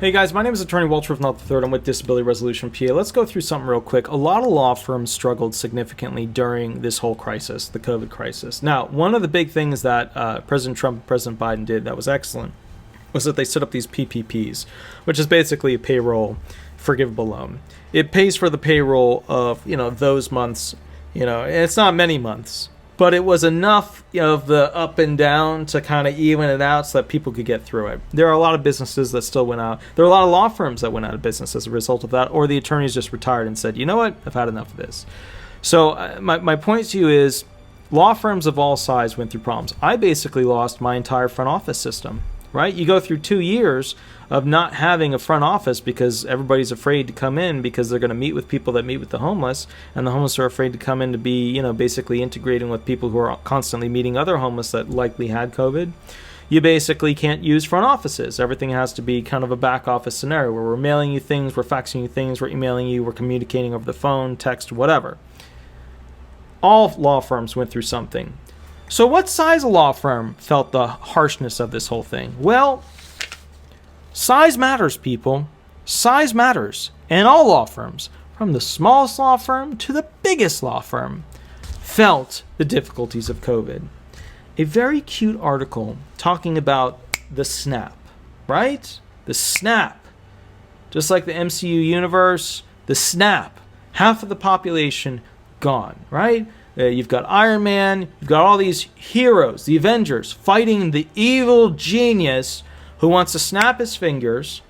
Hey guys, my name is Attorney Walter III. I'm with Disability Resolution PA. Let's go through something real quick. A lot of law firms struggled significantly during this whole crisis, the COVID crisis. Now, one of the big things that President Trump and President Biden did that was excellent was that they set up these PPPs, which is basically a payroll forgivable loan. It pays for the payroll of, those months, and it's not many months, but it was enough of the up and down to kind of even it out so that people could get through it. There are a lot of businesses that still went out. There are a lot of law firms that went out of business as a result of that, or the attorneys just retired and said, you know what, I've had enough of this. So my point to you is law firms of all sizes went through problems. I basically lost my entire front office system, right? You go through 2 years of not having a front office because everybody's afraid to come in because they're going to meet with people that meet with the homeless, and the homeless are afraid to come in to be, basically integrating with people who are constantly meeting other homeless that likely had COVID. You basically can't use front offices. Everything has to be kind of a back office scenario where we're mailing you things, we're faxing you things, we're emailing you, we're communicating over the phone, text, whatever. All law firms went through something. So what size of law firm felt the harshness of this whole thing? Well, size matters, people. Size matters. And all law firms, from the smallest law firm to the biggest law firm, felt the difficulties of COVID. A very cute article talking about the snap, right? The snap. Just like the MCU universe, the snap. Half of the population gone, right? You've got Iron Man, you've got all these heroes, the Avengers, fighting the evil genius who wants to snap his fingers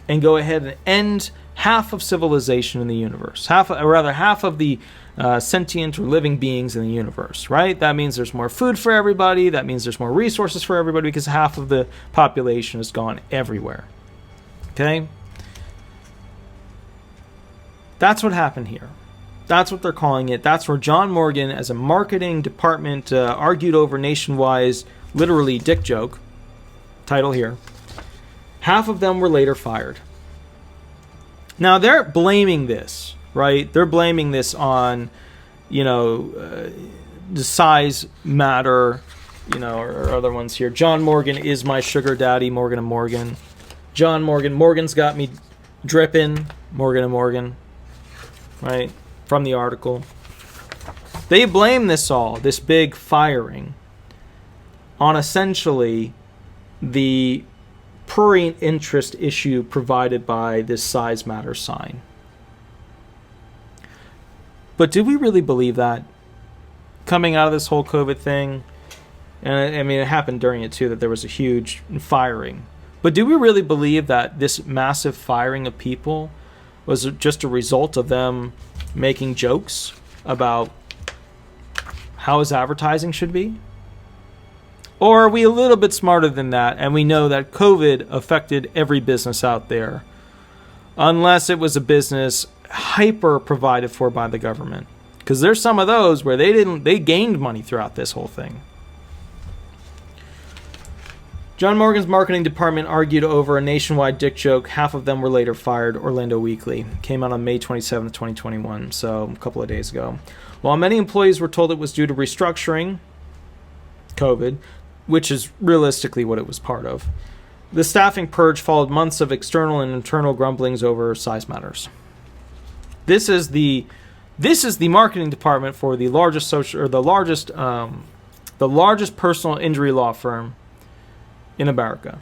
and go ahead and end half of civilization in the universe. Half of the sentient or living beings in the universe, right? That means there's more food for everybody. That means there's more resources for everybody because half of the population is gone everywhere. Okay? That's what happened here. That's what they're calling it. That's where John Morgan, as a marketing department, argued over Nationwide's literally dick joke. Title here. Half of them were later fired. Now, they're blaming this, right? They're blaming this on, the size matter, or other ones here. John Morgan is my sugar daddy, Morgan & Morgan. John Morgan. Morgan's got me dripping, Morgan & Morgan, right? From the article. They blame this big firing, on essentially the prurient interest issue provided by this size matter sign. But do we really believe that? Coming out of this whole COVID thing, and I mean it happened during it too, that there was a huge firing. But do we really believe that this massive firing of people was just a result of them making jokes about how his advertising should be? Or are we a little bit smarter than that, and we know that COVID affected every business out there, unless it was a business hyper provided for by the government? Because there's some of those where they gained money throughout this whole thing. John Morgan's marketing department argued over a nationwide dick joke. Half of them were later fired. Orlando Weekly. Came out on May 27, 2021, so a couple of days ago. While many employees were told it was due to restructuring, COVID, which is realistically what it was part of, the staffing purge followed months of external and internal grumblings over size matters. This is the marketing department for the largest the largest personal injury law firm in America.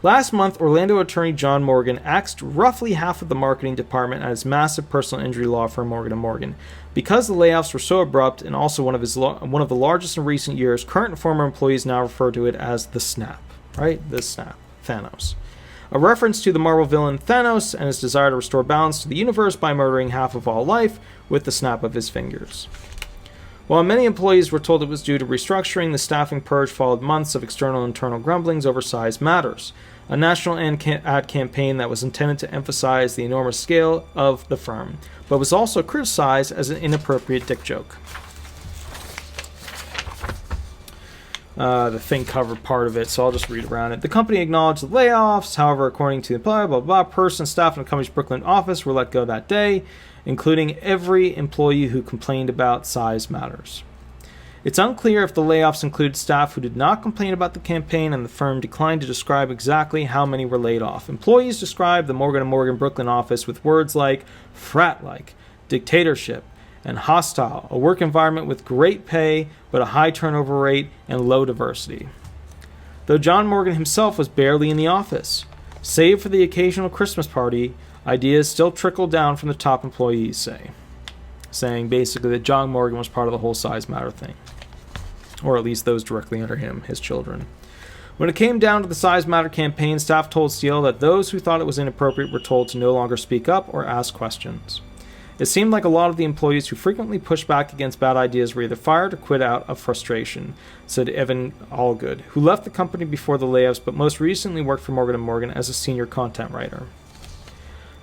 Last month, Orlando attorney John Morgan axed roughly half of the marketing department at his massive personal injury law firm Morgan & Morgan. Because the layoffs were so abrupt and also one of the largest in recent years, current and former employees now refer to it as the snap, right? The snap, Thanos. A reference to the Marvel villain Thanos and his desire to restore balance to the universe by murdering half of all life with the snap of his fingers. While many employees were told it was due to restructuring, the staffing purge followed months of external and internal grumblings over size matters, a national ad campaign that was intended to emphasize the enormous scale of the firm, but was also criticized as an inappropriate dick joke. The thing covered part of it, so I'll just read around it. The company acknowledged the layoffs. However, according to the blah, blah, blah, person, staff in the company's Brooklyn office were let go that day, including every employee who complained about size matters. It's unclear if the layoffs included staff who did not complain about the campaign, and the firm declined to describe exactly how many were laid off. Employees described the Morgan & Morgan Brooklyn office with words like frat-like, dictatorship, and hostile, a work environment with great pay but a high turnover rate and low diversity. Though John Morgan himself was barely in the office. Save for the occasional Christmas party, ideas still trickled down from the top employees, saying basically that John Morgan was part of the whole size matter thing. Or at least those directly under him, his children. When it came down to the size matter campaign, staff told Steele that those who thought it was inappropriate were told to no longer speak up or ask questions. It seemed like a lot of the employees who frequently pushed back against bad ideas were either fired or quit out of frustration, said Evan Allgood, who left the company before the layoffs but most recently worked for Morgan & Morgan as a senior content writer.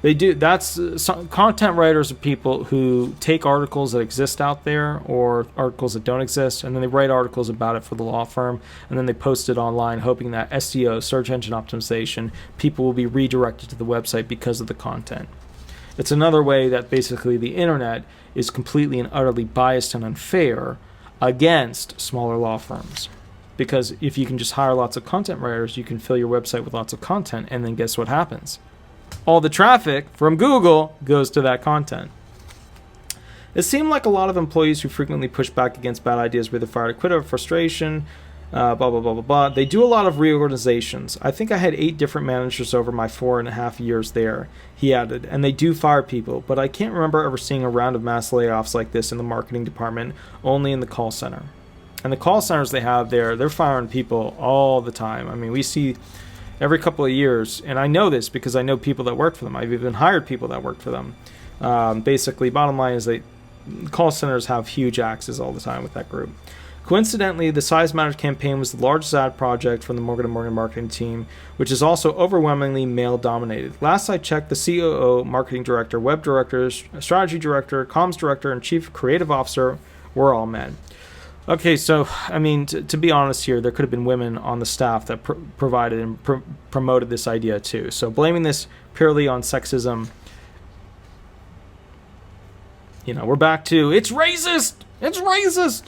Content writers are people who take articles that exist out there or articles that don't exist, and then they write articles about it for the law firm, and then they post it online hoping that SEO, search engine optimization, people will be redirected to the website because of the content. It's another way that basically the internet is completely and utterly biased and unfair against smaller law firms. Because if you can just hire lots of content writers, you can fill your website with lots of content, and then guess what happens? All the traffic from Google goes to that content. It seemed like a lot of employees who frequently push back against bad ideas were either fired or quit out of frustration, blah, blah, blah, blah, blah. They do a lot of reorganizations. I think I had 8 different managers over my 4.5 years there, he added, and they do fire people, but I can't remember ever seeing a round of mass layoffs like this in the marketing department, only in the call center. And the call centers they have there, they're firing people all the time. I mean, we see every couple of years, and I know this because I know people that work for them. I've even hired people that work for them. Basically, bottom line is that call centers have huge axes all the time with that group. Coincidentally, the Size Matters campaign was the largest ad project from the Morgan & Morgan marketing team, which is also overwhelmingly male-dominated. Last I checked, the COO, marketing director, web director, strategy director, comms director, and chief creative officer were all men. Okay, so, I mean, to be honest here, there could have been women on the staff that provided and promoted this idea too. So blaming this purely on sexism, we're back to, it's racist! It's racist!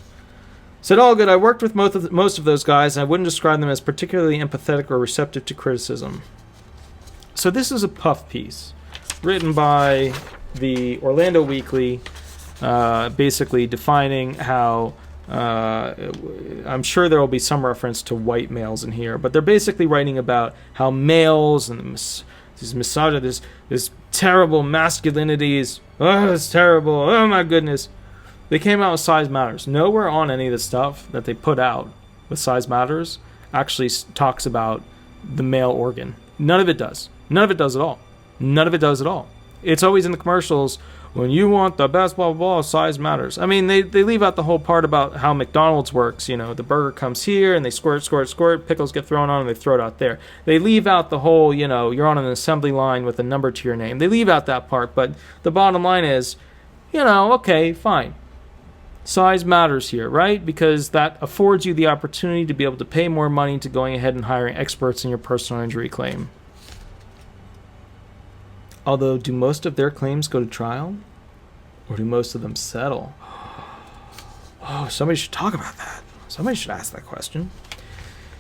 Said Allgood, I worked with most of those guys, and I wouldn't describe them as particularly empathetic or receptive to criticism. So this is a puff piece written by the Orlando Weekly, basically defining how, I'm sure there will be some reference to white males in here, but they're basically writing about how males and these misogyny, this terrible masculinities, it's terrible, oh my goodness. They came out with Size Matters. Nowhere on any of the stuff that they put out with Size Matters actually talks about the male organ. None of it does. None of it does at all. None of it does at all. It's always in the commercials, when you want the best blah, blah, blah, Size Matters. I mean, they leave out the whole part about how McDonald's works. The burger comes here and they squirt, pickles get thrown on and they throw it out there. They leave out the whole, you're on an assembly line with a number to your name. They leave out that part, but the bottom line is, okay, fine. Size matters here, right? Because that affords you the opportunity to be able to pay more money to going ahead and hiring experts in your personal injury claim. Although, do most of their claims go to trial? Or do most of them settle? Oh, somebody should talk about that. Somebody should ask that question.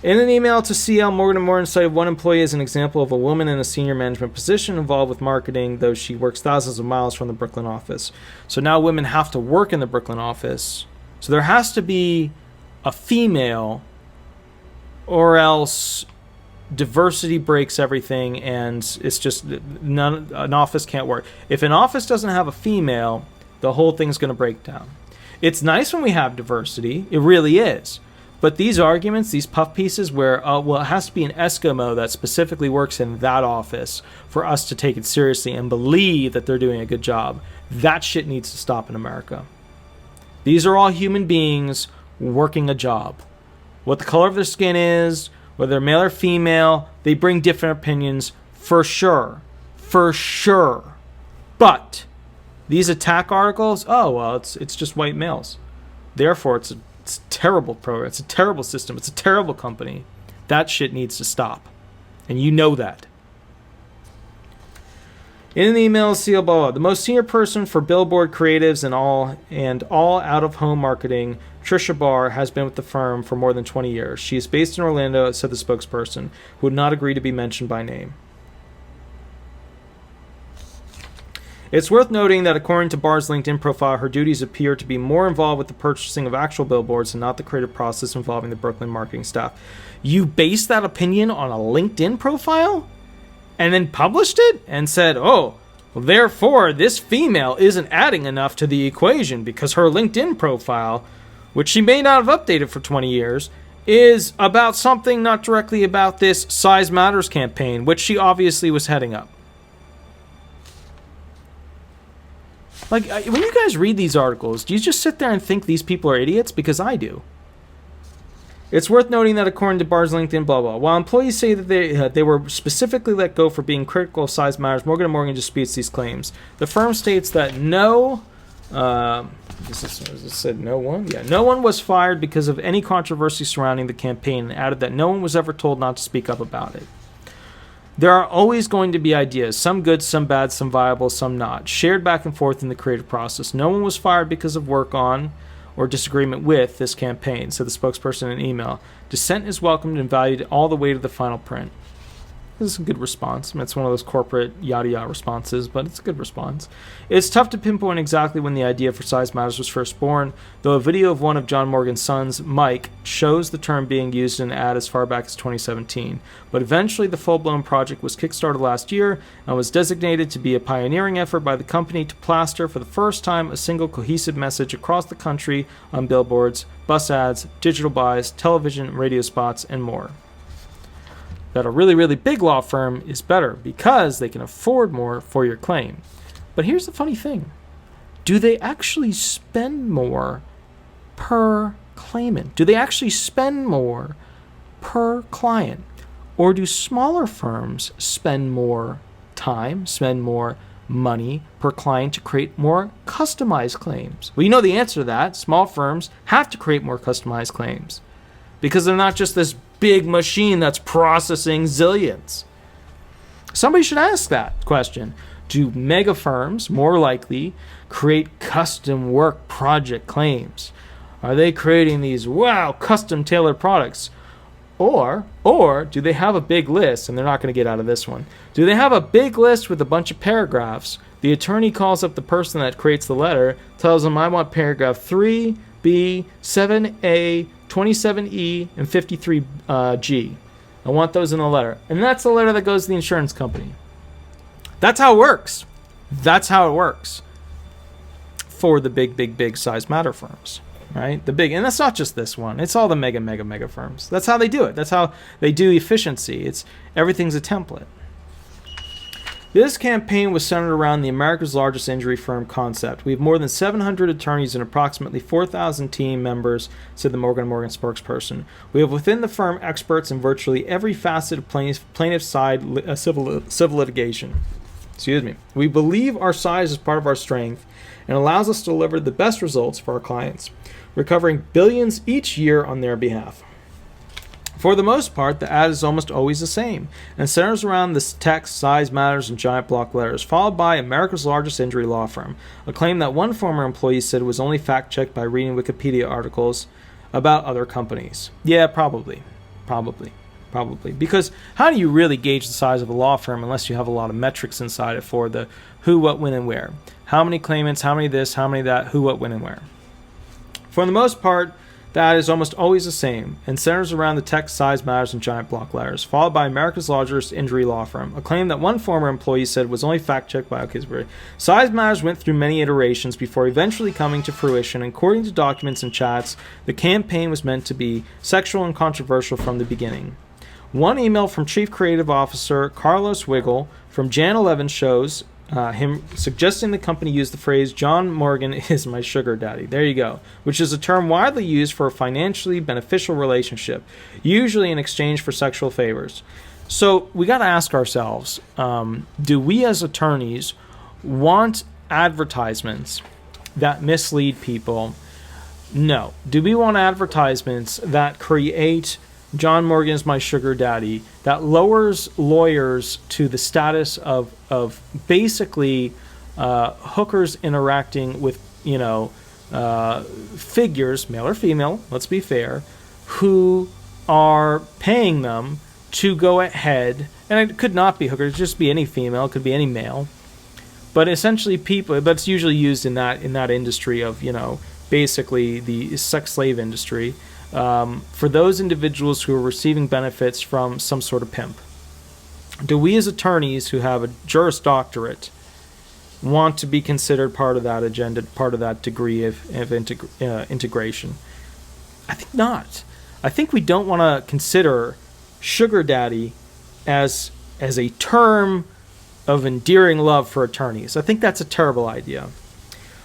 In an email to CL, Morgan & Morgan cited one employee as an example of a woman in a senior management position involved with marketing, though she works thousands of miles from the Brooklyn office. So now women have to work in the Brooklyn office. So there has to be a female, or else diversity breaks everything, and it's just an office can't work. If an office doesn't have a female, the whole thing's going to break down. It's nice when we have diversity. It really is. But these arguments, these puff pieces where, it has to be an Eskimo that specifically works in that office for us to take it seriously and believe that they're doing a good job, that shit needs to stop in America. These are all human beings working a job. What the color of their skin is, whether they're male or female, they bring different opinions for sure. For sure. But these attack articles, it's just white males. Therefore, it's a terrible program. It's a terrible system. It's a terrible company. That shit needs to stop. And you know that. In an email, CL blah, blah, the most senior person for billboard creatives and all out-of-home marketing Trisha Barr has been with the firm for more than 20 years. She is based in Orlando, said the spokesperson, who would not agree to be mentioned by name. It's worth noting that according to Barr's LinkedIn profile, her duties appear to be more involved with the purchasing of actual billboards and not the creative process involving the Brooklyn marketing staff. You based that opinion on a LinkedIn profile? And then published it? And said, oh, well, therefore, this female isn't adding enough to the equation because her LinkedIn profile, which she may not have updated for 20 years, is about something not directly about this Size Matters campaign, which she obviously was heading up. Like, when you guys read these articles, do you just sit there and think these people are idiots? Because I do. It's worth noting that according to Barr's LinkedIn, blah, blah, while employees say that they were specifically let go for being critical of Size Matters, Morgan & Morgan disputes these claims. The firm states that no one was fired because of any controversy surrounding the campaign, and added that no one was ever told not to speak up about it. There are always going to be ideas, some good, some bad, some viable, some not, shared back and forth in the creative process. No one was fired because of work on or disagreement with this campaign, said the spokesperson in an email. Dissent is welcomed and valued all the way to the final print. This is a good response. I mean, it's one of those corporate yada-yada responses, but it's a good response. It's tough to pinpoint exactly when the idea for Size Matters was first born, though a video of one of John Morgan's sons, Mike, shows the term being used in an ad as far back as 2017. But eventually the full-blown project was kickstarted last year and was designated to be a pioneering effort by the company to plaster for the first time a single cohesive message across the country on billboards, bus ads, digital buys, television, radio spots, and more. That a really, really big law firm is better because they can afford more for your claim. But here's the funny thing. Do they actually spend more per claimant? Do they actually spend more per client? Or do smaller firms spend more time, spend more money per client to create more customized claims? Well, you know the answer to that. Small firms have to create more customized claims because they're not just this big machine that's processing zillions. Somebody should ask that question. Do mega firms more likely create custom work project claims? Are they creating these custom tailored products? Or do they have a big list, and they're not going to get out of this one. Do they have a big list with a bunch of paragraphs? The attorney calls up the person that creates the letter, tells them I want paragraph 3B, 7A, 27E, and 53G. I want those in the letter. And that's the letter that goes to the insurance company. That's how it works. That's how it works for the big Size Matter firms, right? And that's not just this one. It's all the mega firms. That's how they do it. That's how they do efficiency. Everything's a template. This campaign was centered around the America's largest injury firm concept. We have more than 700 attorneys and approximately 4,000 team members, said the Morgan & Morgan spokesperson. We have within the firm experts in virtually every facet of plaintiff's side civil litigation. Excuse me. We believe our size is part of our strength and allows us to deliver the best results for our clients, recovering billions each year on their behalf. For the most part, the ad is almost always the same and centers around this text, Size Matters, and giant block letters, followed by America's largest injury law firm, a claim that one former employee said was only fact-checked by reading Wikipedia articles about other companies. Yeah, probably. Because how do you really gauge the size of a law firm unless you have a lot of metrics inside it for the who, what, when, and where? How many claimants, how many this, how many that, who, what, when, and where? For the most part, that is almost always the same and centers around the text, Size Matters, and giant block letters, followed by America's largest injury law firm, a claim that one former employee said was only fact-checked by Size Matters went through many iterations before eventually coming to fruition. According to documents and chats, the campaign was meant to be sexual and controversial from the beginning. One email from Chief Creative Officer Carlos Wiggle from Jan 11 shows him suggesting the company use the phrase John Morgan is my sugar daddy. There you go. Which is a term widely used for a financially beneficial relationship, usually in exchange for sexual favors. So we got to ask ourselves, do we as attorneys want advertisements that mislead people? No. Do we want advertisements that create John Morgan is my sugar daddy, that lowers lawyers to the status of basically hookers interacting with, figures, male or female, let's be fair, who are paying them to go ahead, and it could not be hookers, it could just be any female, it could be any male, but essentially people, but it's usually used in that industry of, basically the sex slave industry, for those individuals who are receiving benefits from some sort of pimp. Do we as attorneys who have a Juris Doctorate want to be considered part of that agenda, part of that degree of integration? I think not. I think we don't want to consider sugar daddy as a term of endearing love for attorneys. I think that's a terrible idea.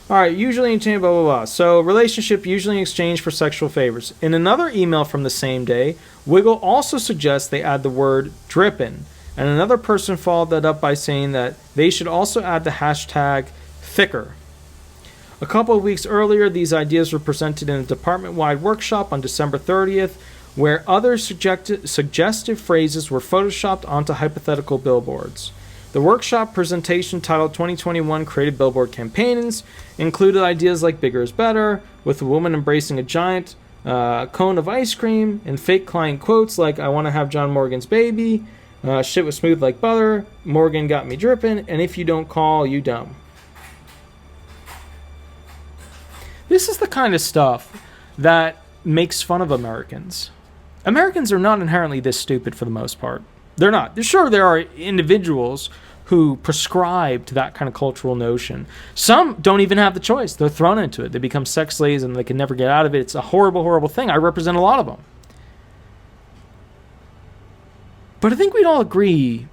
All right, usually in exchange, blah, blah, blah. So relationship usually in exchange for sexual favors. In another email from the same day, Wiggle also suggests they add the word drippin'. And another person followed that up by saying that they should also add the hashtag thicker. A couple of weeks earlier, these ideas were presented in a department-wide workshop on December 30th, where other suggestive phrases were photoshopped onto hypothetical billboards. The workshop presentation, titled 2021 Creative Billboard Campaigns, included ideas like bigger is better, with a woman embracing a giant cone of ice cream, and fake client quotes like, I want to have John Morgan's baby, shit was smooth like butter, Morgan got me dripping, and if you don't call, you dumb. This is the kind of stuff that makes fun of Americans. Americans are not inherently this stupid for the most part. They're not. Sure, there are individuals who prescribe to that kind of cultural notion. Some don't even have the choice. They're thrown into it. They become sex slaves and they can never get out of it. It's a horrible, horrible thing. I represent a lot of them. But I think we'd all agree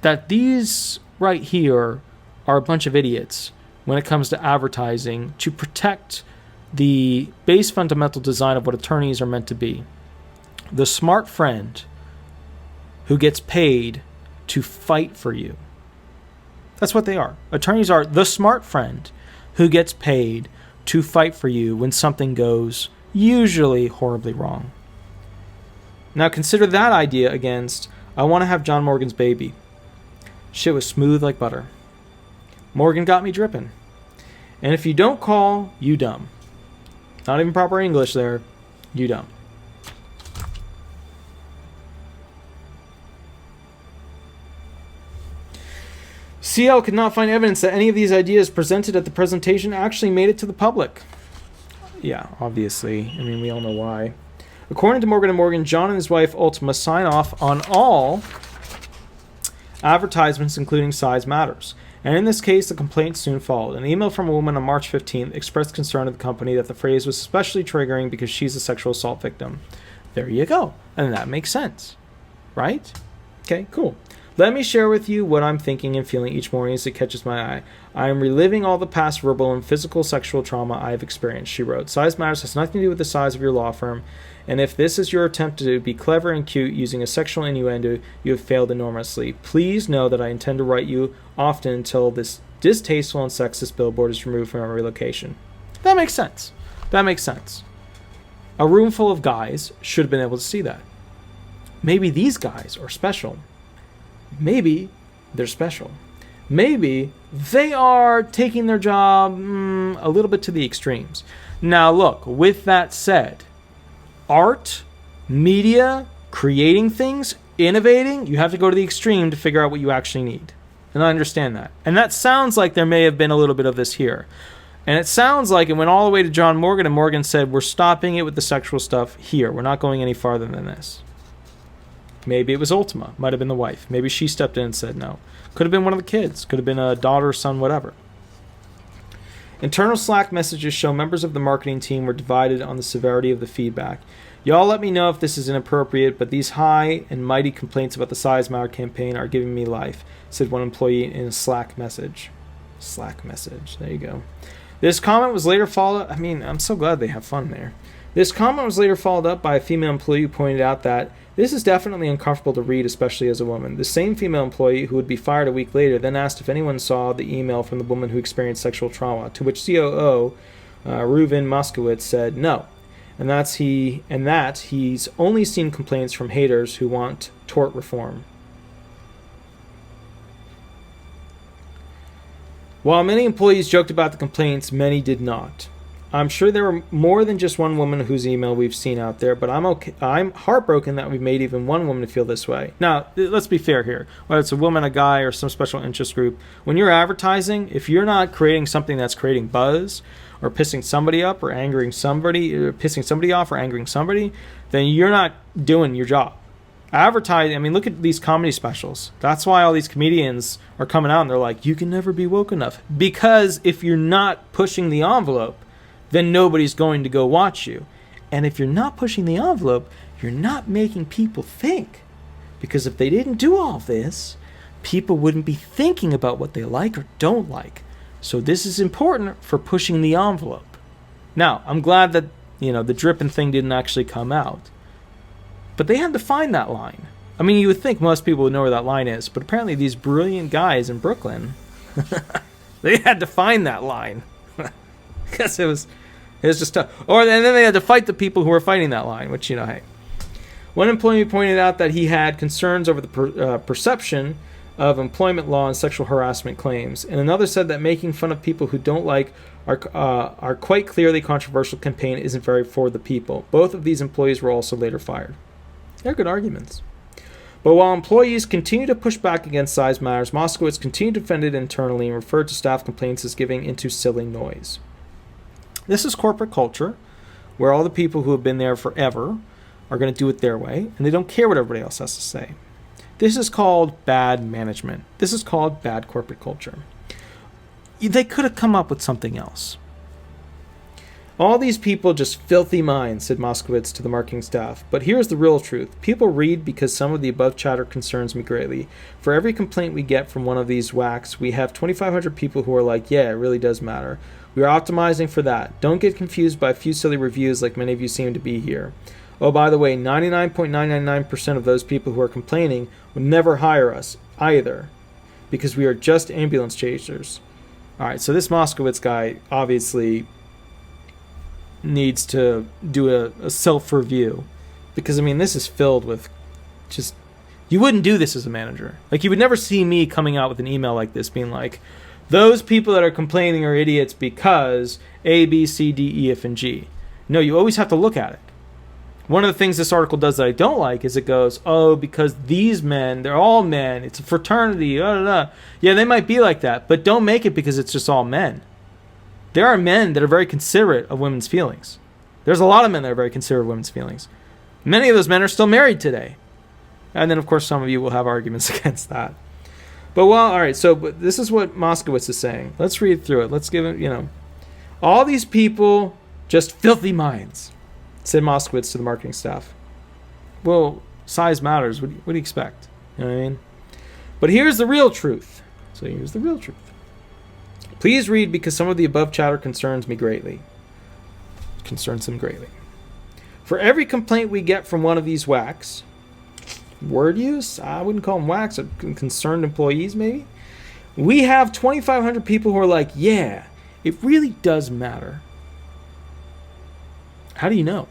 that these right here are a bunch of idiots when it comes to advertising to protect the base fundamental design of what attorneys are meant to be. The smart friend who gets paid to fight for you. That's what they are. Attorneys are the smart friend who gets paid to fight for you when something goes usually horribly wrong. Now consider that idea against, I want to have John Morgan's baby. Shit was smooth like butter. Morgan got me dripping. And if you don't call, you dumb. Not even proper English there. You dumb. CL could not find evidence that any of these ideas presented at the presentation actually made it to the public. Yeah, obviously. I mean, we all know why. According to Morgan & Morgan, John and his wife Ultima sign off on all advertisements, including size matters. And in this case, the complaint soon followed. An email from a woman on March 15th expressed concern to the company that the phrase was especially triggering because she's a sexual assault victim. There you go. And that makes sense. Right? Okay, cool. Let me share with you what I'm thinking and feeling each morning as it catches my eye. I am reliving all the past verbal and physical sexual trauma I have experienced, she wrote. Size matters has nothing to do with the size of your law firm, and if this is your attempt to be clever and cute using a sexual innuendo, you have failed enormously. Please know that I intend to write you often until this distasteful and sexist billboard is removed from every location. That makes sense. That makes sense. A room full of guys should have been able to see that. Maybe these guys are special. Maybe they're special. Maybe they are taking their job a little bit to the extremes. Now look, with that said, art, media, creating things, innovating, you have to go to the extreme to figure out what you actually need. And I understand that. And that sounds like there may have been a little bit of this here. And it sounds like it went all the way to John Morgan, and Morgan said, we're stopping it with the sexual stuff here. We're not going any farther than this. Maybe it was Ultima. Might have been the wife. Maybe she stepped in and said no. Could have been one of the kids. Could have been a daughter, son, whatever. Internal Slack messages show members of the marketing team were divided on the severity of the feedback. Y'all let me know if this is inappropriate, but these high and mighty complaints about the Size Matter campaign are giving me life, said one employee in a Slack message. Slack message. There you go. This comment was later followed... I mean, I'm so glad they have fun there. This comment was later followed up by a female employee who pointed out that this is definitely uncomfortable to read, especially as a woman. The same female employee, who would be fired a week later, then asked if anyone saw the email from the woman who experienced sexual trauma, to which COO Reuven Moskowitz said no, and that he's only seen complaints from haters who want tort reform. While many employees joked about the complaints, many did not. I'm sure there are more than just one woman whose email we've seen out there, but I'm heartbroken that we've made even one woman feel this way. Now, let's be fair here. Whether it's a woman, a guy, or some special interest group, when you're advertising, if you're not creating something that's creating buzz or pissing somebody up or angering somebody, or pissing somebody off or angering somebody, then you're not doing your job. Advertising, I mean, look at these comedy specials. That's why all these comedians are coming out and they're like, you can never be woke enough. Because if you're not pushing the envelope, then nobody's going to go watch you. And if you're not pushing the envelope, you're not making people think. Because if they didn't do all this, people wouldn't be thinking about what they like or don't like. So this is important for pushing the envelope. Now, I'm glad that, the dripping thing didn't actually come out. But they had to find that line. I mean, you would think most people would know where that line is, but apparently these brilliant guys in Brooklyn, they had to find that line. Because it was just tough. And then they had to fight the people who were fighting that line, which, hey. One employee pointed out that he had concerns over the perception of employment law and sexual harassment claims. And another said that making fun of people who don't like our quite clearly controversial campaign isn't very for the people. Both of these employees were also later fired. They're good arguments. But while employees continue to push back against size matters, Moskowitz continued to defend it internally and referred to staff complaints as giving into silly noise. This is corporate culture, where all the people who have been there forever are going to do it their way, and they don't care what everybody else has to say. This is called bad management. This is called bad corporate culture. They could have come up with something else. All these people just filthy minds, said Moskowitz to the marketing staff. But here's the real truth. People read because some of the above chatter concerns me greatly. For every complaint we get from one of these whacks, we have 2,500 people who are like, yeah, it really does matter. We are optimizing for that. Don't get confused by a few silly reviews like many of you seem to be here. Oh, by the way, 99.999% of those people who are complaining would never hire us either because we are just ambulance chasers. All right, so this Moskowitz guy obviously needs to do a self-review because, I mean, this is filled with just... You wouldn't do this as a manager. Like, you would never see me coming out with an email like this being like, those people that are complaining are idiots because A, B, C, D, E, F, and G. No, you always have to look at it. One of the things this article does that I don't like is it goes, oh, because these men, they're all men, it's a fraternity, blah, blah, blah. Yeah, they might be like that, but don't make it because it's just all men. There are men that are very considerate of women's feelings. There's a lot of men that are very considerate of women's feelings. Many of those men are still married today. And then, of course, some of you will have arguments against that. But, well, all right, so this is what Moskowitz is saying. Let's read through it. Let's give it, all these people, just filthy minds, said Moskowitz to the marketing staff. Well, size matters. What do you expect? You know what I mean? But here's the real truth. So here's the real truth. Please read because some of the above chatter concerns me greatly. Concerns them greatly. For every complaint we get from one of these whacks, word use, I wouldn't call them whacks, concerned employees maybe, we have 2,500 people who are like, yeah, it really does matter. How do you know?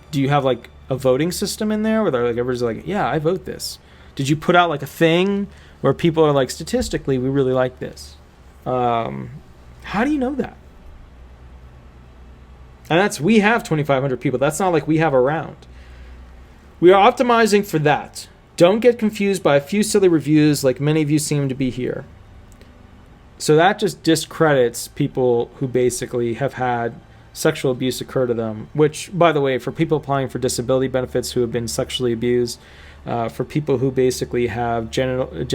Do you have like a voting system in there where they're like, everybody's like, yeah, I vote this? Did you put out like a thing where people are like, statistically, we really like this? How do you know that? And we have 2,500 people. That's not like we have around. We are optimizing for that. Don't get confused by a few silly reviews like many of you seem to be here. So that just discredits people who basically have had sexual abuse occur to them, which, by the way, for people applying for disability benefits who have been sexually abused, for people who basically have deformed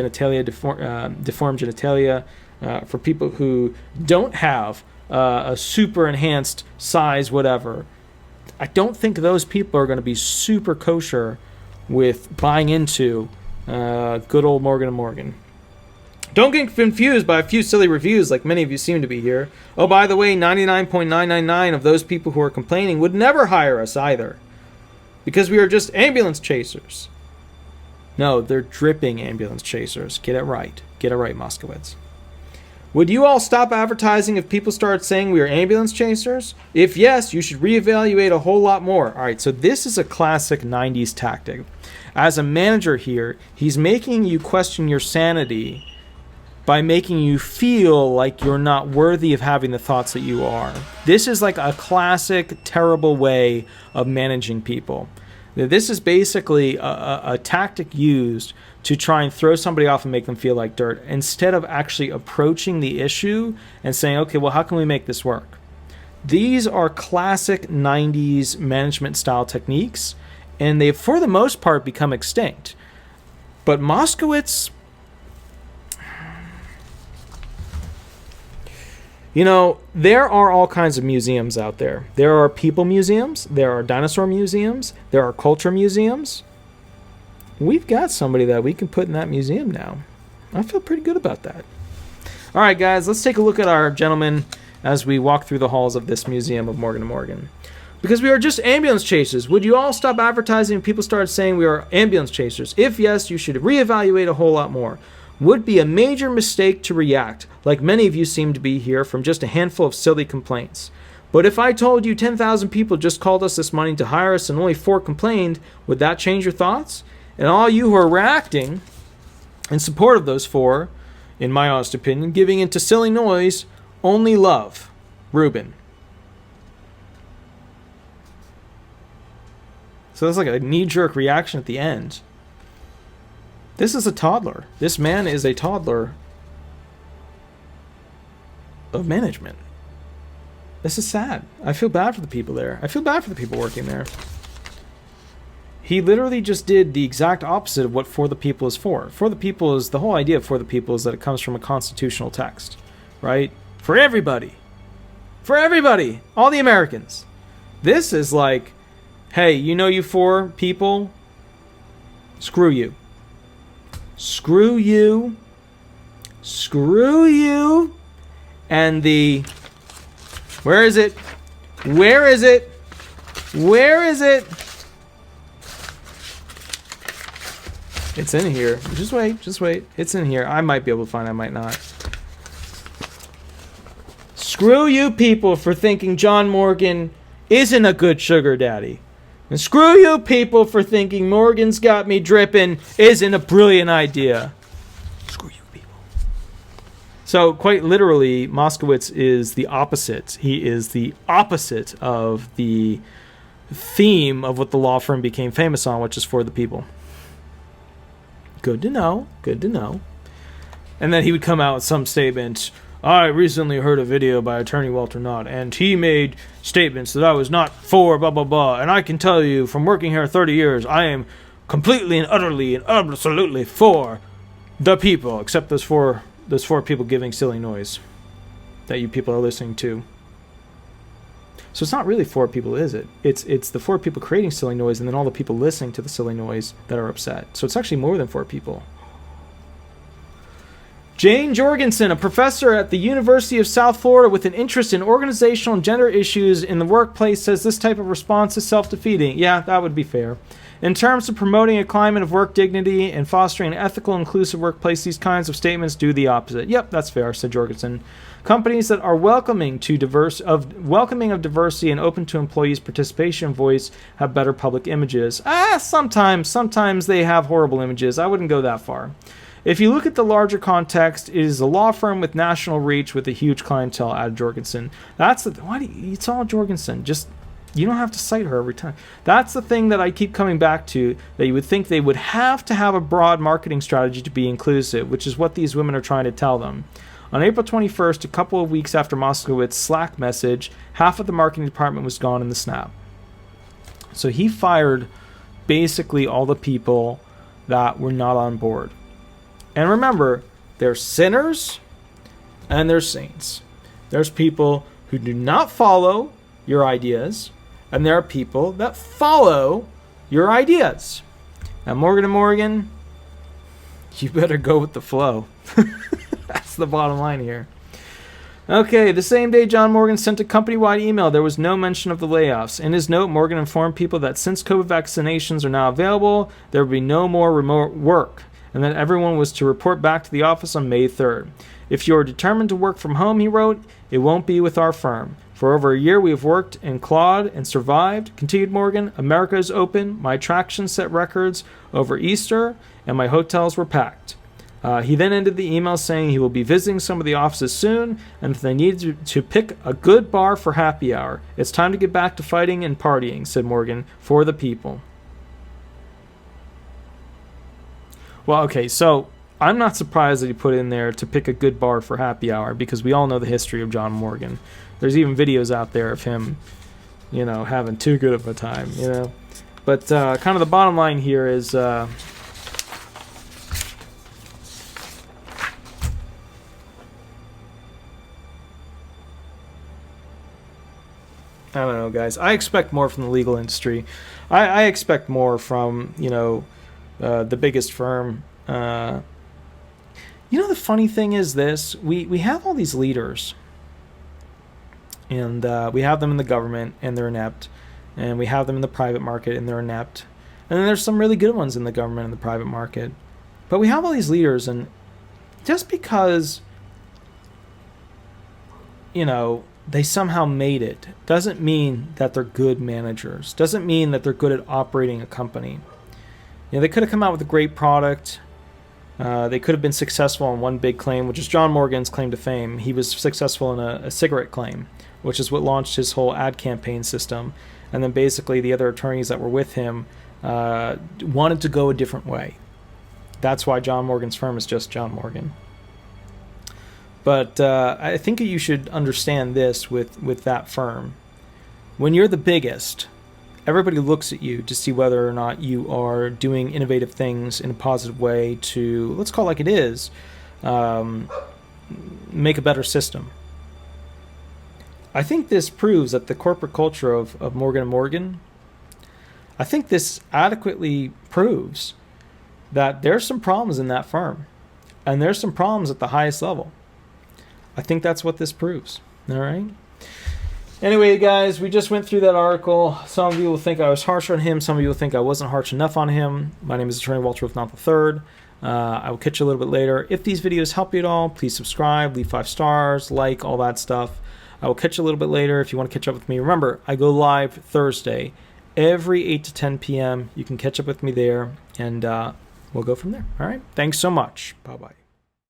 genitalia, for people who don't have a super enhanced size, whatever, I don't think those people are going to be super kosher with buying into good old Morgan & Morgan. Don't get confused by a few silly reviews like many of you seem to be here. Oh, by the way, 99.999 of those people who are complaining would never hire us either because we are just ambulance chasers. No, they're dripping ambulance chasers. Get it right. Get it right, Moskowitz. Would you all stop advertising if people start saying we are ambulance chasers? If yes, you should reevaluate a whole lot more. All right, so this is a classic 90s tactic. As a manager here, he's making you question your sanity by making you feel like you're not worthy of having the thoughts that you are. This is like a classic, terrible way of managing people. This is basically a tactic used to try and throw somebody off and make them feel like dirt, instead of actually approaching the issue and saying, okay, well, how can we make this work? These are classic 90s management style techniques, and they've, for the most part, become extinct. But Moskowitz, you know, there are all kinds of museums out there. There are people museums, there are dinosaur museums, there are culture museums. We've got somebody that we can put in that museum now. I feel pretty good about that. All right, guys, let's take a look at our gentleman as we walk through the halls of this museum of Morgan & Morgan. Because we are just ambulance chasers. Would you all stop advertising if people started saying we are ambulance chasers? If yes, you should reevaluate a whole lot more. Would be a major mistake to react, like many of you seem to be here, from just a handful of silly complaints. But if I told you 10,000 people just called us this morning to hire us and only 4 complained, would that change your thoughts? And all you who are reacting in support of those 4, in my honest opinion, giving into silly noise, only love. Ruben. So that's like a knee-jerk reaction at the end. This is a toddler. This man is a toddler of management. This is sad. I feel bad for the people there. I feel bad for the people working there. He literally just did the exact opposite of what For the People is for. For the People is, the whole idea of For the People is that it comes from a constitutional text, right? For everybody. For everybody. All the Americans. This is like, hey, you know, you 4 people, screw you. Screw you. Screw you. And the, where is it? Where is it? Where is it? It's in here. Just wait, just wait. It's in here. I might be able to find it, I might not. Screw you people for thinking John Morgan isn't a good sugar daddy. And screw you people for thinking Morgan's Got Me Drippin' isn't a brilliant idea. Screw you people. So quite literally, Moskowitz is the opposite. He is the opposite of the theme of what the law firm became famous on, which is For the People. Good to know. Good to know. And then he would come out with some statement. I recently heard a video by attorney Walter Knott, and he made statements that I was not for blah, blah, blah. And I can tell you from working here 30 years, I am completely and utterly and absolutely for the people, except those four people giving silly noise that you people are listening to. So it's not really 4 people, is it? It's the 4 people creating silly noise and then all the people listening to the silly noise that are upset. So it's actually more than 4 people. Jane Jorgensen, a professor at the University of South Florida with an interest in organizational and gender issues in the workplace, says this type of response is self-defeating. Yeah, that would be fair. In terms of promoting a climate of work dignity and fostering an ethical, inclusive workplace, these kinds of statements do the opposite. Yep, that's fair, said Jorgensen. Companies that are welcoming of diversity and open to employees' participation and voice have better public images. Sometimes they have horrible images. I wouldn't go that far. If you look at the larger context, it is a law firm with national reach with a huge clientele, added Jorgensen. It's all Jorgensen. Just, you don't have to cite her every time. That's the thing that I keep coming back to, that you would think they would have to have a broad marketing strategy to be inclusive, which is what these women are trying to tell them. On April 21st, a couple of weeks after Moskowitz's Slack message, half of the marketing department was gone in the snap. So he fired basically all the people that were not on board. And remember, there's sinners and there's saints. There's people who do not follow your ideas, and there are people that follow your ideas. Now, Morgan & Morgan, you better go with the flow. That's the bottom line here. Okay, the same day John Morgan sent a company-wide email, there was no mention of the layoffs. In his note, Morgan informed people that since COVID vaccinations are now available, there will be no more remote work, and that everyone was to report back to the office on May 3rd. If you are determined to work from home, he wrote, it won't be with our firm. For over a year, we have worked and clawed and survived. Continued Morgan, America is open. My attractions set records over Easter, and my hotels were packed. He then ended the email saying he will be visiting some of the offices soon, and if they need to pick a good bar for happy hour, it's time to get back to fighting and partying, said Morgan, for the people. Well, okay, so I'm not surprised that he put in there to pick a good bar for happy hour, because we all know the history of John Morgan. There's even videos out there of him, you know, having too good of a time, you know. But kind of the bottom line here is... I don't know, guys. I expect more from the legal industry. I expect more from, you know, the biggest firm. You know, the funny thing is this. We have all these leaders. And we have them in the government, and they're inept. And we have them in the private market, and they're inept. And then there's some really good ones in the government and the private market. But we have all these leaders, and just because, you know, they somehow made it doesn't mean that they're good managers. Doesn't mean that they're good at operating a company. You know, they could have come out with a great product. They could have been successful on one big claim, which is John Morgan's claim to fame. He was successful in a cigarette claim, which is what launched his whole ad campaign system. And then basically the other attorneys that were with him wanted to go a different way. That's why John Morgan's firm is just John Morgan. But I think you should understand this with that firm. When you're the biggest, everybody looks at you to see whether or not you are doing innovative things in a positive way to, let's call it like it is, make a better system. I think this proves that the corporate culture of Morgan & Morgan, I think this adequately proves that there's some problems in that firm. And there's some problems at the highest level. I think that's what this proves. All right. Anyway, guys, we just went through that article. Some of you will think I was harsh on him. Some of you will think I wasn't harsh enough on him. My name is Attorney Walter Wolf, not the third. I will catch you a little bit later. If these videos help you at all, please subscribe, leave 5 stars, like, all that stuff. I will catch you a little bit later if you want to catch up with me. Remember, I go live Thursday, every 8 to 10 p.m. You can catch up with me there, and we'll go from there. All right. Thanks so much. Bye-bye.